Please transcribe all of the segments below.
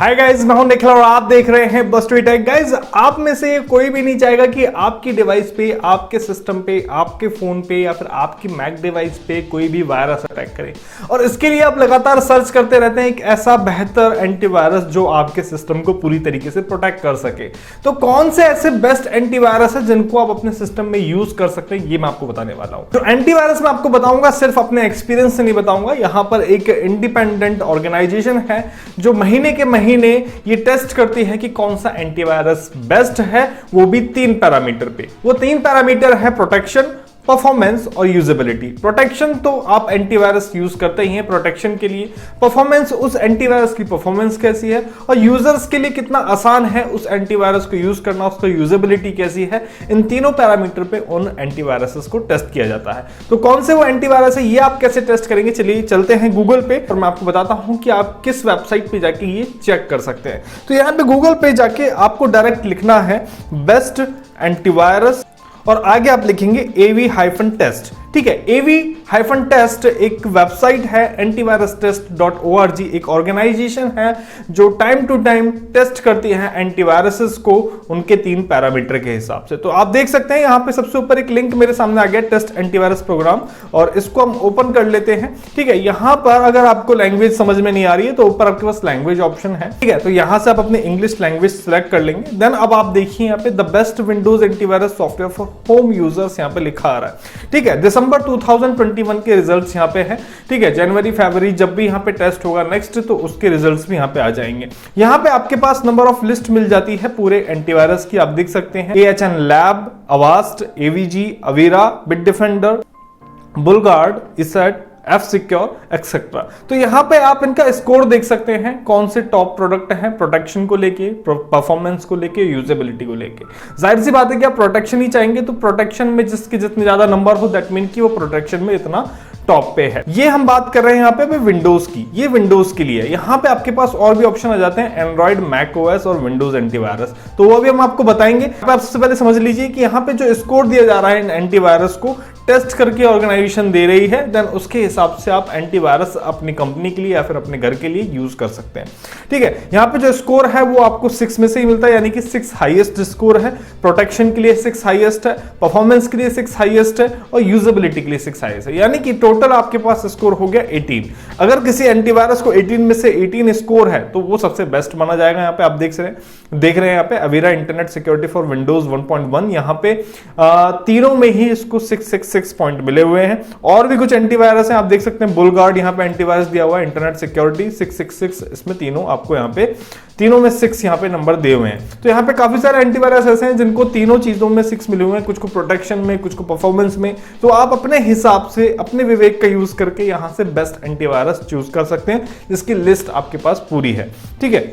Hi guys, मैं हूं निखिल और आप देख रहे हैं बस्ट टेक। गाइस, आप में से कोई भी नहीं चाहेगा कि आपकी डिवाइस पे, आपके सिस्टम पे, आपके फोन पे या फिर आपकी मैक डिवाइस पे कोई भी वायरस अटैक करे। और इसके लिए आप लगातार सर्च करते रहते हैं एक ऐसा बेहतर एंटीवायरस जो आपके सिस्टम को पूरी तरीके से प्रोटेक्ट कर सके। तो कौन से ऐसे बेस्ट एंटीवायरस है जिनको आप अपने सिस्टम में यूज कर सकते हैं, ये मैं आपको बताने वाला हूं। तो एंटीवायरस मैं आपको बताऊंगा, सिर्फ अपने एक्सपीरियंस से नहीं बताऊंगा। यहां पर एक इंडिपेंडेंट ऑर्गेनाइजेशन है जो महीने के महीने ये टेस्ट करती है कि कौन सा एंटीवायरस बेस्ट है, वो भी 3 पैरामीटर पे। वो 3 पैरामीटर है प्रोटेक्शन, परफॉर्मेंस और यूजेबिलिटी। प्रोटेक्शन तो आप एंटीवायरस यूज करते ही हैं प्रोटेक्शन के लिए, परफॉर्मेंस उस एंटीवायरस की परफॉर्मेंस कैसी है, और यूजर्स के लिए कितना आसान है उस एंटीवायरस को यूज करना, उसका यूजेबिलिटी कैसी है। इन तीनों पैरामीटर पे उन एंटीवायरसेस को टेस्ट किया जाता है। तो कौन से वो एंटीवायरस है, ये आप कैसे टेस्ट करेंगे, चलिए चलते हैं गूगल पे और मैं आपको बताता हूं कि आप किस वेबसाइट पे जाके ये चेक कर सकते हैं। तो यहां पे गूगल पे जाके आपको डायरेक्ट लिखना है बेस्ट एंटीवायरस और आगे आप लिखेंगे AV-टेस्ट। ठीक है, AV-टेस्ट एक वेबसाइट है, antivirustest.org एक ऑर्गेनाइजेशन है जो टाइम टू टाइम टेस्ट करती है एंटीवायरसेस को उनके 3 पैरामीटर के हिसाब से। तो आप देख सकते हैं यहां पे सबसे ऊपर एक लिंक मेरे सामने आ गया, टेस्ट एंटीवायरस प्रोग्राम, और इसको हम ओपन कर लेते हैं। ठीक है, यहां पर अगर आपको लैंग्वेज समझ में नहीं आ रही है तो ऊपर आपके पास लैंग्वेज ऑप्शन है। ठीक है, तो यहां से आप अपने इंग्लिश लैंग्वेज सेलेक्ट कर लेंगे। देन अब आप देखिए यहां पे the best Windows antivirus software for home users यहां पे लिखा आ रहा है। ठीक है, दिसंबर 2021 के रिजल्ट्स यहां पे है। ठीक है, जनवरी फरवरी जब भी यहां पे टेस्ट होगा नेक्स्ट, तो उसके रिजल्ट्स भी यहां पे आ जाएंगे। यहां पे आपके पास नंबर ऑफ लिस्ट मिल जाती है पूरे एंटीवायरस की, आप देख सकते हैं AHN lab, Avast, AVG, Avira, Bitdefender, BullGuard, ESET, F-Secure etcetera. तो यहां पे आप इनका स्कोर देख सकते हैं, कौन से टॉप प्रोडक्ट हैं प्रोटेक्शन को लेके, परफॉर्मेंस को लेके, यूजेबिलिटी को लेके। जाहिर सी बात है कि आप प्रोटेक्शन ही चाहेंगे, तो प्रोटेक्शन में जिसके जितने ज्यादा नंबर हो दैट मीन कि वो प्रोटेक्शन में इतना टॉप पे है। ये हम बात कर रहे हैं यहाँ पे विंडोज की, ये विंडोज के लिए। यहाँ पे आपके पास और भी ऑप्शन आ जाते हैं, एंड्रॉइड, मैक ओएस और विंडोज एंटीवायरस, तो वो भी हम आपको बताएंगे। आप सबसे पहले समझ लीजिए कि यहाँ पे जो स्कोर दिया जा रहा है इन एंटीवायरस को टेस्ट करके ऑर्गेनाइजेशन दे रही है, देन उसके हिसाब से आप एंटीवायरस अपनी कंपनी के लिए या फिर अपने घर के लिए यूज कर सकते हैं। ठीक है, यहाँ पे जो स्कोर है वो आपको 6 में से ही मिलता है, यानी कि 6 हाईएस्ट स्कोर है। प्रोटेक्शन के लिए 6 हाईएस्ट है, परफॉर्मेंस के लिए 6 हाईएस्ट है और यूजेबिलिटी के लिए 6 हाईएस्ट है, यानी कि टोटल आपके पास स्कोर हो गया 18। अगर किसी एंटीवायरस को 18 में से 18 स्कोर है तो वो सबसे बेस्ट माना जाएगा। यहाँ पे आप देख रहे हैं यहाँ पे Avira internet security for Windows 1.1, यहाँ पे तीनों में ही इसको 6 पॉइंट मिले हुए हैं। और भी कुछ एंटीवायरस हैं, आप देख सकते हैं बुलगार्ड यहाँ पे एंटीवायरस दिया हुआ है, इंटरनेट सिक्योरिटी 666, इसमें तीनों आपको यहाँ पे तीनों में 6 यहाँ पे नंबर दिए हुए हैं। तो यहाँ पे काफी सारे एंटीवायरस ऐसे हैं जिनको तीनों चीजों में 6 मिले हुए हैं, कुछ को प्रोटेक्शन में, कुछ को परफॉर्मेंस में। तो आप अपने हिसाब से अपने विवेक का यूज करके यहाँ से बेस्ट एंटीवायरस चूज कर सकते हैं, जिसकी लिस्ट आपके पास पूरी है। ठीक है,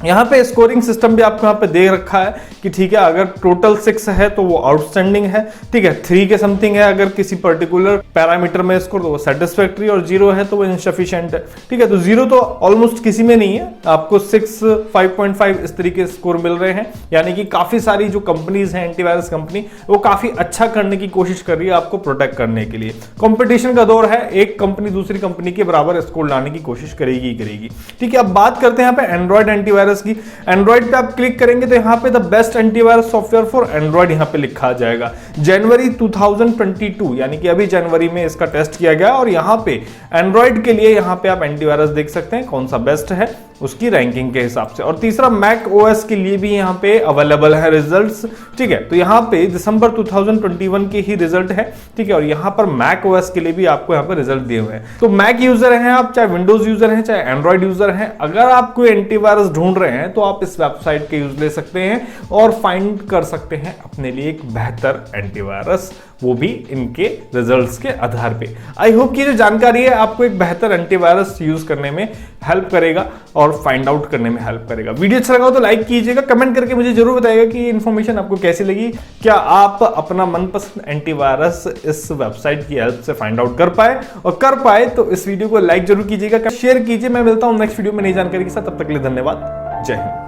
यहाँ पे स्कोरिंग सिस्टम भी आपको यहाँ पे दे रखा है कि ठीक है, अगर टोटल 6 है तो वो आउटस्टैंडिंग है। ठीक है, 3 के समथिंग है अगर किसी पर्टिकुलर पैरामीटर में स्कोर, तो वो सेटिस्फैक्टरी, और 0 है तो वो इनसफिशिएंट है। ठीक है, तो 0 तो ऑलमोस्ट किसी में नहीं है, आपको 6, 5.5 इस तरीके स्कोर मिल रहे हैं, यानी कि काफी सारी जो कंपनीज हैं एंटीवायरस कंपनी, वो काफी अच्छा करने की कोशिश कर रही है आपको प्रोटेक्ट करने के लिए। कंपटीशन का दौर है, एक कंपनी दूसरी कंपनी के बराबर स्कोर लाने की कोशिश करेगी। ठीक है, अब बात करते हैं यहाँ पे एंड्रॉइड एंटीवायरस की। एंड्रॉइड पे आप क्लिक करेंगे तो यहाँ पे the best antivirus software for Android यहाँ पे लिखा जाएगा। जनवरी 2022 यानी कि अभी जनवरी में इसका टेस्ट किया गया, और यहाँ पे एंड्रॉइड के लिए यहाँ पे आप एंटीवायरस देख सकते हैं कौन सा बेस्ट है उसकी रैंकिंग के हिसाब से। और तीसरा मैक ओएस के लिए भी यहाँ पे अवेलेबल है रिजल्ट्स। ठीक है, तो यहाँ पे दिसंबर 2021 के ही रिजल्ट है। ठीक है, और यहाँ पर मैक ओएस के लिए भी आपको यहाँ पर रिजल्ट दिए हुए हैं। तो मैक यूजर हैं आप, चाहे विंडोज यूजर हैं, चाहे एंड्रॉइड यूजर हैं, अगर आप कोई एंटीवायरस ढूंढ रहे हैं तो आप इस वेबसाइट के यूज ले सकते हैं और फाइंड कर सकते हैं अपने लिए एक बेहतर एंटीवायरस, वो भी इनके रिजल्ट्स के आधार पे। आई होप कि जो जानकारी है आपको एक बेहतर एंटीवायरस यूज करने में हेल्प करेगा और फाइंड आउट करने में हेल्प करेगा। वीडियो अच्छा लगा हो तो लाइक कीजिएगा, कमेंट करके मुझे जरूर बताइएगा कि ये इन्फॉर्मेशन आपको कैसी लगी। क्या आप अपना मनपसंद एंटीवायरस इस वेबसाइट की हेल्प से फाइंड आउट कर पाए, और कर पाए तो इस वीडियो को लाइक जरूर कीजिएगा, शेयर कीजिए। मैं मिलता हूं नेक्स्ट वीडियो में नई जानकारी के साथ, तब तक के लिए धन्यवाद, जय हिंद।